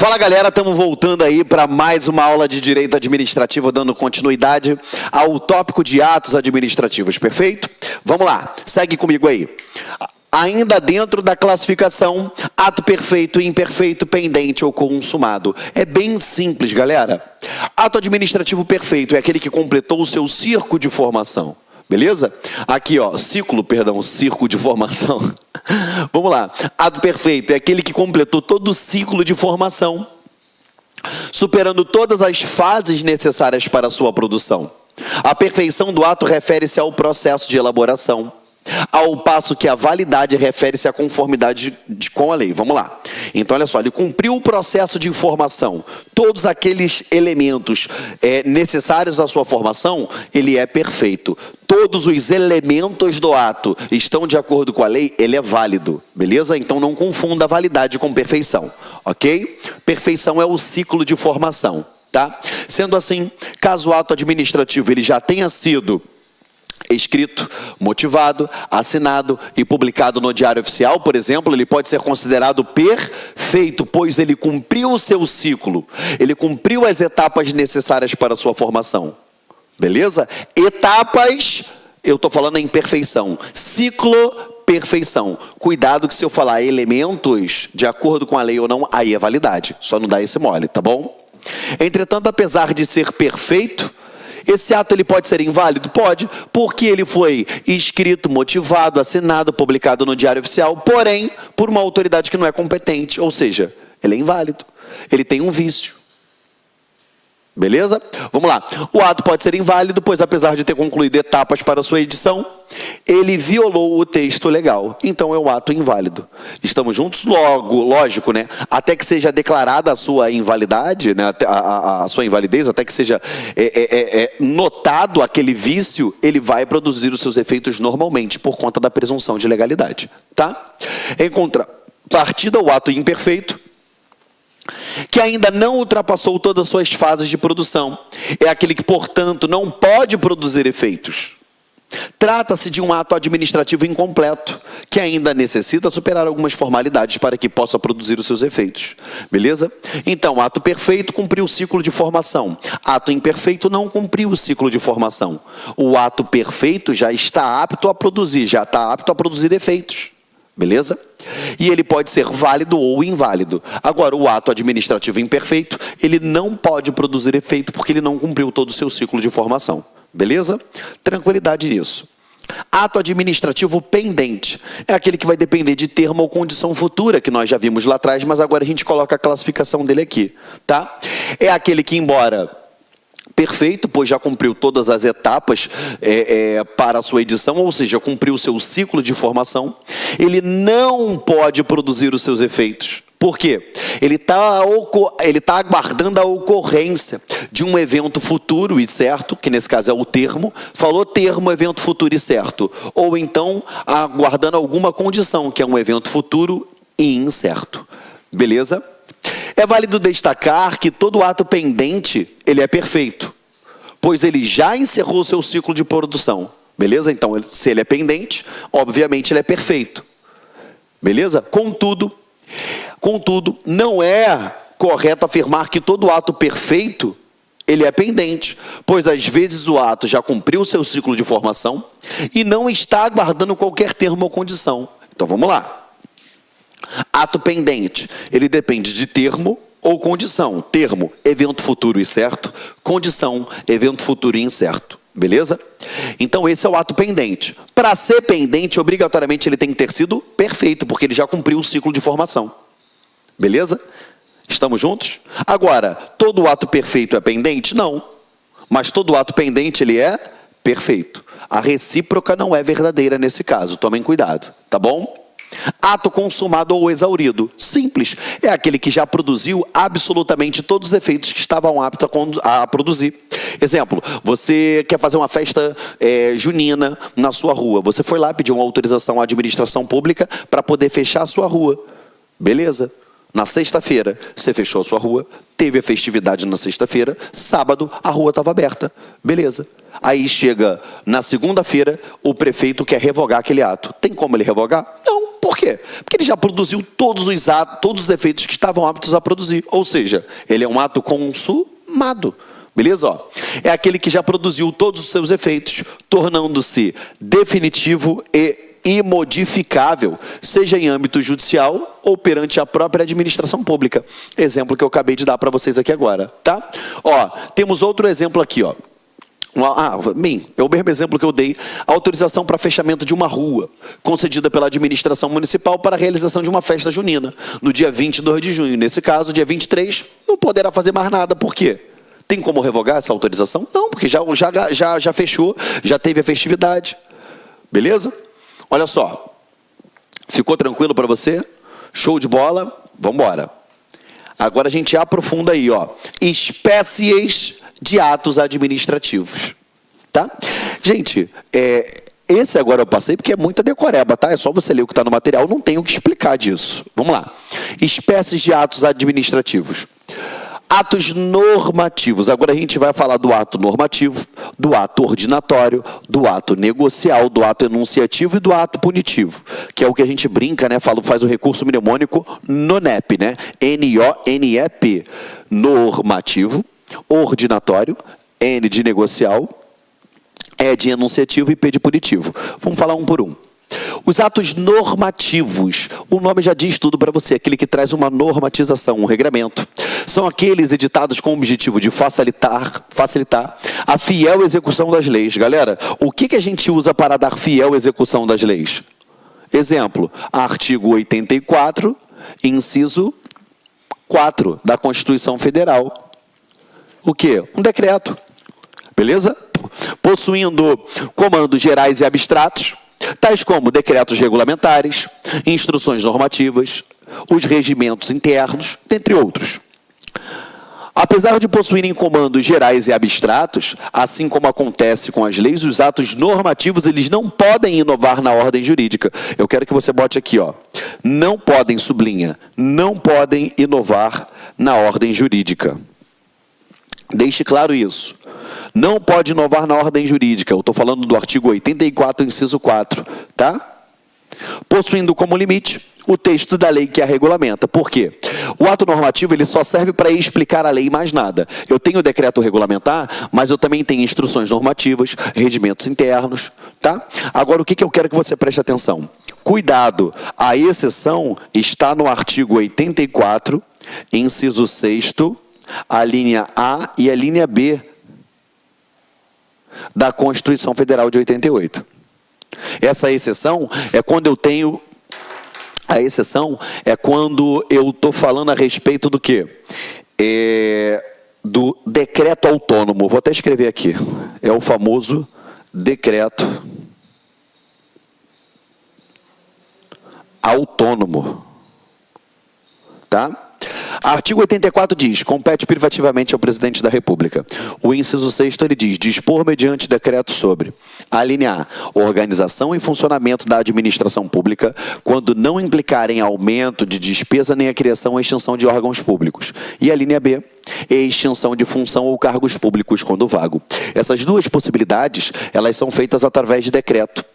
Fala galera, estamos voltando aí para mais uma aula de Direito Administrativo, dando continuidade ao tópico de atos administrativos, perfeito? Vamos lá, segue comigo aí. Ainda dentro da classificação, ato perfeito, imperfeito, pendente ou consumado. É bem simples, galera. Ato administrativo perfeito é aquele que completou o seu ciclo de formação. Beleza? Aqui, ó, ciclo de formação. Vamos lá. Ato perfeito é aquele que completou todo o ciclo de formação, superando todas as fases necessárias para a sua produção. A perfeição do ato refere-se ao processo de elaboração, ao passo que a validade refere-se à conformidade com a lei. Vamos lá. Então, olha só, ele cumpriu o processo de formação, todos aqueles elementos necessários à sua formação, ele é perfeito. Todos os elementos do ato estão de acordo com a lei, ele é válido, beleza? Então, não confunda validade com perfeição, ok? Perfeição é o ciclo de formação, tá? Sendo assim, caso o ato administrativo ele já tenha sido escrito, motivado, assinado e publicado no Diário Oficial, por exemplo, ele pode ser considerado perfeito, pois ele cumpriu o seu ciclo, ele cumpriu as etapas necessárias para a sua formação. Beleza? Etapas, eu estou falando em perfeição. Ciclo, perfeição. Cuidado que se eu falar elementos, de acordo com a lei ou não, aí é validade. Só não dá esse mole, tá bom? Entretanto, apesar de ser perfeito, esse ato ele pode ser inválido? Pode, porque ele foi escrito, motivado, assinado, publicado no Diário Oficial, porém, por uma autoridade que não é competente, ou seja, ele é inválido, ele tem um vício. Beleza? Vamos lá. O ato pode ser inválido, pois apesar de ter concluído etapas para sua edição, ele violou o texto legal. Então é um ato inválido. Estamos juntos? Lógico, né? Até que seja declarada a sua invalidade, né? A sua invalidez, até que seja notado aquele vício, ele vai produzir os seus efeitos normalmente, por conta da presunção de legalidade. Tá? Em contrapartida, o ato imperfeito, que ainda não ultrapassou todas as suas fases de produção, é aquele que, portanto, não pode produzir efeitos. Trata-se de um ato administrativo incompleto, que ainda necessita superar algumas formalidades para que possa produzir os seus efeitos. Beleza? Então, ato perfeito cumpriu o ciclo de formação. Ato imperfeito não cumpriu o ciclo de formação. O ato perfeito já está apto a produzir, efeitos. Beleza? E ele pode ser válido ou inválido. Agora, o ato administrativo imperfeito, ele não pode produzir efeito porque ele não cumpriu todo o seu ciclo de formação. Beleza? Tranquilidade nisso. Ato administrativo pendente é aquele que vai depender de termo ou condição futura, que nós já vimos lá atrás, mas agora a gente coloca a classificação dele aqui. Tá? É aquele que, embora perfeito, pois já cumpriu todas as etapas para a sua edição, ou seja, cumpriu o seu ciclo de formação, ele não pode produzir os seus efeitos. Por quê? Ele tá aguardando a ocorrência de um evento futuro e certo, que nesse caso é o termo, falou termo, evento futuro e certo, ou então aguardando alguma condição, que é um evento futuro e incerto. Beleza? É válido destacar que todo ato pendente, ele é perfeito, pois ele já encerrou o seu ciclo de produção. Beleza? Então, se ele é pendente, obviamente ele é perfeito. Beleza? Contudo, não é correto afirmar que todo ato perfeito, ele é pendente, pois às vezes o ato já cumpriu o seu ciclo de formação e não está aguardando qualquer termo ou condição. Então, vamos lá. Ato pendente, ele depende de termo ou condição. Termo, evento futuro e certo. Condição, evento futuro e incerto. Beleza? Então esse é o ato pendente. Para ser pendente, obrigatoriamente ele tem que ter sido perfeito, porque ele já cumpriu o ciclo de formação. Beleza? Estamos juntos? Agora, todo ato perfeito é pendente? Não. Mas todo ato pendente ele é perfeito. A recíproca não é verdadeira nesse caso. Tomem cuidado, tá bom? Ato consumado ou exaurido. Simples. É aquele que já produziu absolutamente todos os efeitos que estavam aptos a produzir. Exemplo, você quer fazer uma festa junina na sua rua. Você foi lá, pediu uma autorização à administração pública para poder fechar a sua rua. Beleza. Na sexta-feira, você fechou a sua rua, teve a festividade na sexta-feira, sábado, a rua estava aberta. Beleza. Aí chega na segunda-feira, o prefeito quer revogar aquele ato. Tem como ele revogar? Não. Por quê? Porque ele já produziu todos os atos, todos os efeitos que estavam aptos a produzir. Ou seja, ele é um ato consumado. Beleza? Ó, é aquele que já produziu todos os seus efeitos, tornando-se definitivo e imodificável, seja em âmbito judicial ou perante a própria administração pública. Exemplo que eu acabei de dar para vocês aqui agora, tá? Ó, temos outro exemplo aqui, ó. É o mesmo exemplo que eu dei, a autorização para fechamento de uma rua, concedida pela administração municipal para a realização de uma festa junina, no dia 22 de junho. Nesse caso, dia 23, não poderá fazer mais nada. Por quê? Tem como revogar essa autorização? Não, porque já fechou, já teve a festividade. Beleza? Olha só. Ficou tranquilo para você? Show de bola? Vamos embora. Agora a gente aprofunda aí, ó. Espécies de atos administrativos. Tá? Gente, esse agora eu passei porque é muita decoreba, tá? É só você ler o que está no material, não tenho o que explicar disso. Vamos lá. Espécies de atos administrativos. Atos normativos. Agora a gente vai falar do ato normativo, do ato ordinatório, do ato negocial, do ato enunciativo e do ato punitivo, que é o que a gente brinca, né? Faz o recurso mnemônico NONEP, né? N-O-N-E-P. Normativo, ordinatório, N de negocial, E de enunciativo e P de punitivo. Vamos falar um por um. Os atos normativos, o nome já diz tudo para você, aquele que traz uma normatização, um regramento. São aqueles editados com o objetivo de facilitar a fiel execução das leis. Galera, o que a gente usa para dar fiel execução das leis? Exemplo, artigo 84, inciso 4 da Constituição Federal. O quê? Um decreto. Beleza? Possuindo comandos gerais e abstratos, tais como decretos regulamentares, instruções normativas, os regimentos internos, dentre outros. Apesar de possuírem comandos gerais e abstratos, assim como acontece com as leis, os atos normativos eles não podem inovar na ordem jurídica. Eu quero que você bote aqui, ó. Não podem, sublinha, não podem inovar na ordem jurídica. Deixe claro isso. Não pode inovar na ordem jurídica. Eu estou falando do artigo 84, inciso 4, tá? Possuindo como limite o texto da lei que a regulamenta. Por quê? O ato normativo ele só serve para explicar a lei e mais nada. Eu tenho o decreto regulamentar, mas eu também tenho instruções normativas, regimentos internos, tá? Agora, o que eu quero que você preste atenção? Cuidado, a exceção está no artigo 84, inciso 6º, a linha A e a linha B da Constituição Federal de 88. Essa exceção é quando eu tenho... A exceção é quando eu estou falando a respeito do quê? Do decreto autônomo. Vou até escrever aqui. É o famoso decreto autônomo. Tá? Artigo 84 diz, compete privativamente ao presidente da República. O inciso 6º ele diz, dispor mediante decreto sobre a linha A, organização e funcionamento da administração pública, quando não implicarem aumento de despesa nem a criação ou extinção de órgãos públicos. E a linha B, extinção de função ou cargos públicos quando vago. Essas duas possibilidades, elas são feitas através de decreto.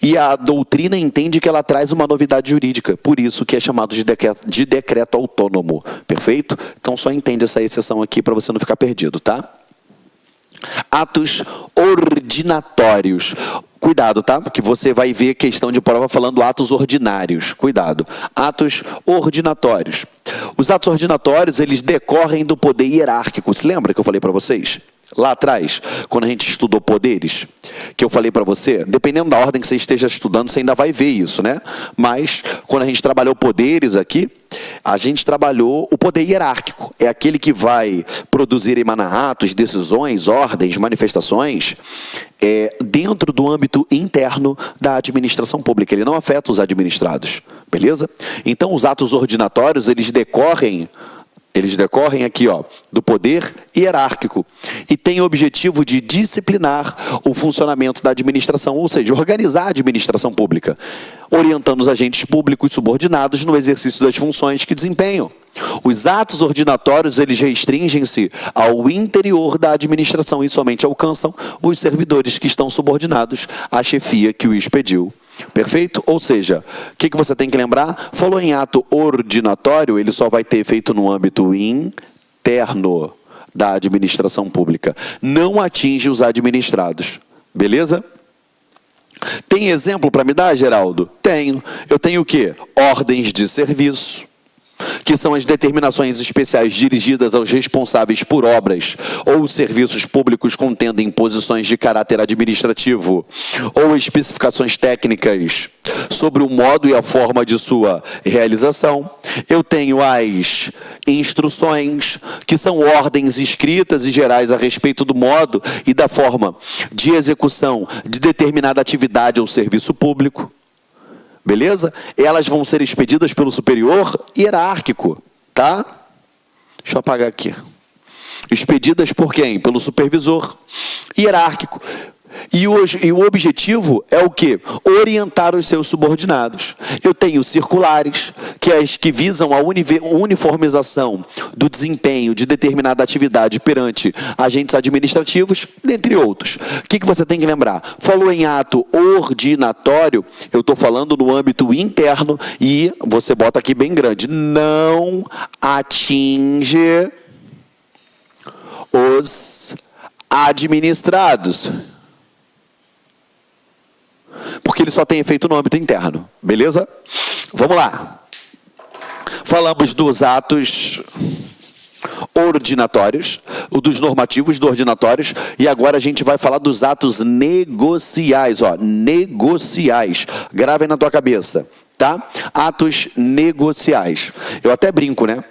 E a doutrina entende que ela traz uma novidade jurídica, por isso que é chamado de decreto autônomo, perfeito? Então só entende essa exceção aqui para você não ficar perdido, tá? Atos ordinatórios. Cuidado, tá? Porque você vai ver questão de prova falando atos ordinários. Cuidado. Atos ordinatórios. Os atos ordinatórios, eles decorrem do poder hierárquico. Você lembra que eu falei para vocês? Lá atrás, quando a gente estudou poderes, que eu falei para você, dependendo da ordem que você esteja estudando, você ainda vai ver isso, né? Mas, quando a gente trabalhou poderes aqui, a gente trabalhou o poder hierárquico. É aquele que vai produzir, emanar atos, decisões, ordens, manifestações, dentro do âmbito interno da administração pública. Ele não afeta os administrados, beleza? Então, os atos ordinatórios, eles decorrem aqui, ó, do poder hierárquico e têm o objetivo de disciplinar o funcionamento da administração, ou seja, organizar a administração pública, orientando os agentes públicos subordinados no exercício das funções que desempenham. Os atos ordinatórios, eles restringem-se ao interior da administração e somente alcançam os servidores que estão subordinados à chefia que o expediu. Perfeito? Ou seja, o que você tem que lembrar? Falou em ato ordinatório, ele só vai ter efeito no âmbito interno da administração pública. Não atinge os administrados. Beleza? Tem exemplo para me dar, Geraldo? Tenho. Eu tenho o quê? Ordens de serviço, que são as determinações especiais dirigidas aos responsáveis por obras ou serviços públicos contendo imposições de caráter administrativo ou especificações técnicas sobre o modo e a forma de sua realização. Eu tenho as instruções, que são ordens escritas e gerais a respeito do modo e da forma de execução de determinada atividade ou serviço público. Beleza? Elas vão ser expedidas pelo superior hierárquico, tá? Deixa eu apagar aqui. Expedidas por quem? Pelo supervisor hierárquico. E o objetivo é o quê? Orientar os seus subordinados. Eu tenho circulares, que visam a uniformização do desempenho de determinada atividade perante agentes administrativos, dentre outros. O que você tem que lembrar? Falou em ato ordinatório, eu estou falando no âmbito interno e você bota aqui bem grande. Não atinge os administrados. Porque ele só tem efeito no âmbito interno, beleza? Vamos lá. Falamos dos atos ordinatórios, dos normativos, dos ordinatórios, e agora a gente vai falar dos atos negociais, ó, negociais. Gravem na tua cabeça, tá? Atos negociais. Eu até brinco, né?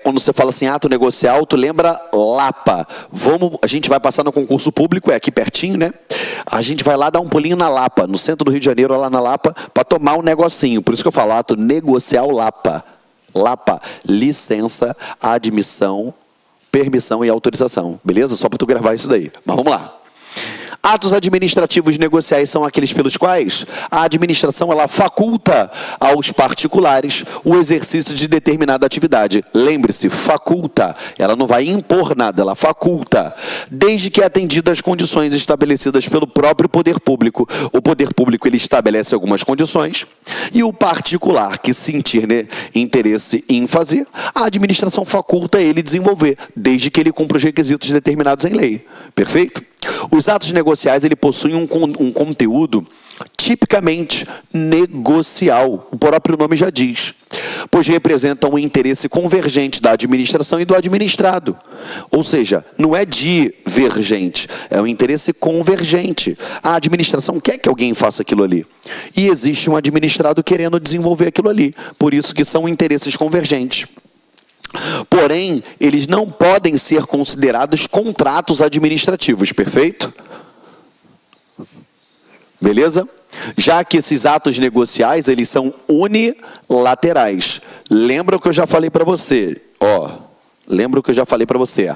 Quando você fala assim, ato negocial, tu lembra Lapa. A gente vai passar no concurso público, é aqui pertinho, né? A gente vai lá dar um pulinho na Lapa, no centro do Rio de Janeiro, lá na Lapa, para tomar um negocinho. Por isso que eu falo ato negocial Lapa. Lapa, licença, admissão, permissão e autorização. Beleza? Só para tu gravar isso daí. Mas vamos lá. Atos administrativos negociais são aqueles pelos quais a administração ela faculta aos particulares o exercício de determinada atividade. Lembre-se, faculta. Ela não vai impor nada, ela faculta. Desde que atendidas as condições estabelecidas pelo próprio poder público. O poder público ele estabelece algumas condições e o particular que sentir interesse em fazer, a administração faculta ele desenvolver, desde que ele cumpra os requisitos determinados em lei. Perfeito? Os atos negociais ele possuem um conteúdo tipicamente negocial, o próprio nome já diz, pois representam um interesse convergente da administração e do administrado. Ou seja, não é divergente, é um interesse convergente. A administração quer que alguém faça aquilo ali. E existe um administrado querendo desenvolver aquilo ali. Por isso que são interesses convergentes. Porém, eles não podem ser considerados contratos administrativos, perfeito? Beleza? Já que esses atos negociais, eles são unilaterais. Lembra o que eu já falei para você? Lembra o que eu já falei para você?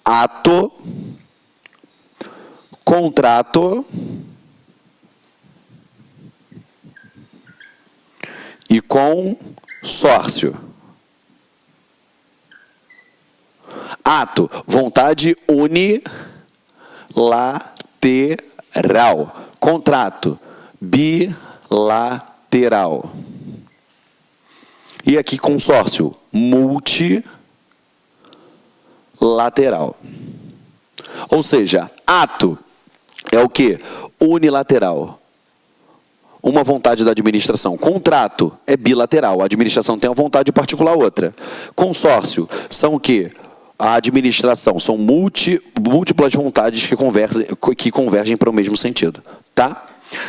Ato, contrato e consórcio. Ato, vontade unilateral. Contrato, bilateral. E aqui consórcio, multilateral. Ou seja, ato é o quê? Unilateral. Uma vontade da administração. Contrato é bilateral. A administração tem uma vontade particular outra. Consórcio são o quê? A administração são múltiplas vontades que convergem para o mesmo sentido, tá?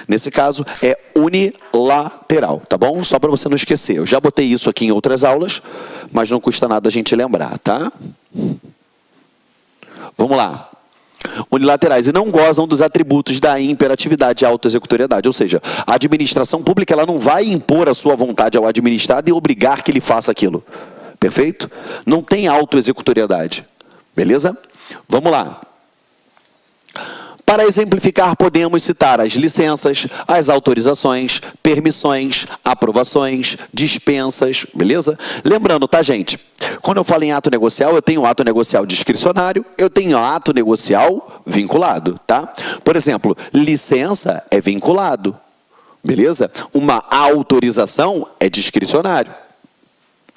Nesse caso, é unilateral, tá bom? Só para você não esquecer. Eu já botei isso aqui em outras aulas, mas não custa nada a gente lembrar, tá? Vamos lá. Unilaterais e não gozam dos atributos da imperatividade e autoexecutoriedade, ou seja, a administração pública ela não vai impor a sua vontade ao administrado e obrigar que ele faça aquilo. Perfeito? Não tem autoexecutoriedade. Beleza? Vamos lá. Para exemplificar, podemos citar as licenças, as autorizações, permissões, aprovações, dispensas, beleza? Lembrando, tá, gente? Quando eu falo em ato negocial, eu tenho ato negocial discricionário, eu tenho ato negocial vinculado, tá? Por exemplo, licença é vinculado, beleza? Uma autorização é discricionário,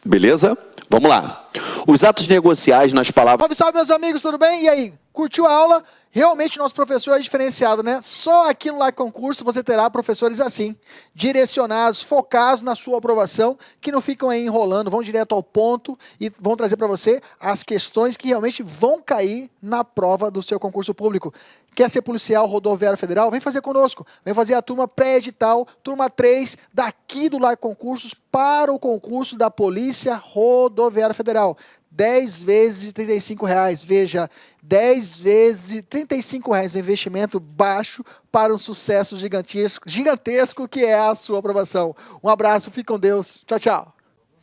beleza? Vamos lá. Os atos negociais nas palavras... Salve, salve, meus amigos, tudo bem? E aí, curtiu a aula? Realmente, nosso professor é diferenciado, né? Só aqui no Like Concurso você terá professores assim, direcionados, focados na sua aprovação, que não ficam aí enrolando, vão direto ao ponto e vão trazer para você as questões que realmente vão cair na prova do seu concurso público. Quer ser policial rodoviário federal? Vem fazer conosco. Vem fazer a turma pré-edital, turma 3, daqui do Like Concursos para o concurso da Polícia Rodoviária Federal. 10 vezes de R$35. Veja, 10 vezes de R$35, um investimento baixo para um sucesso gigantesco que é a sua aprovação. Um abraço, fique com Deus. Tchau, tchau.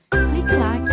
Clique like.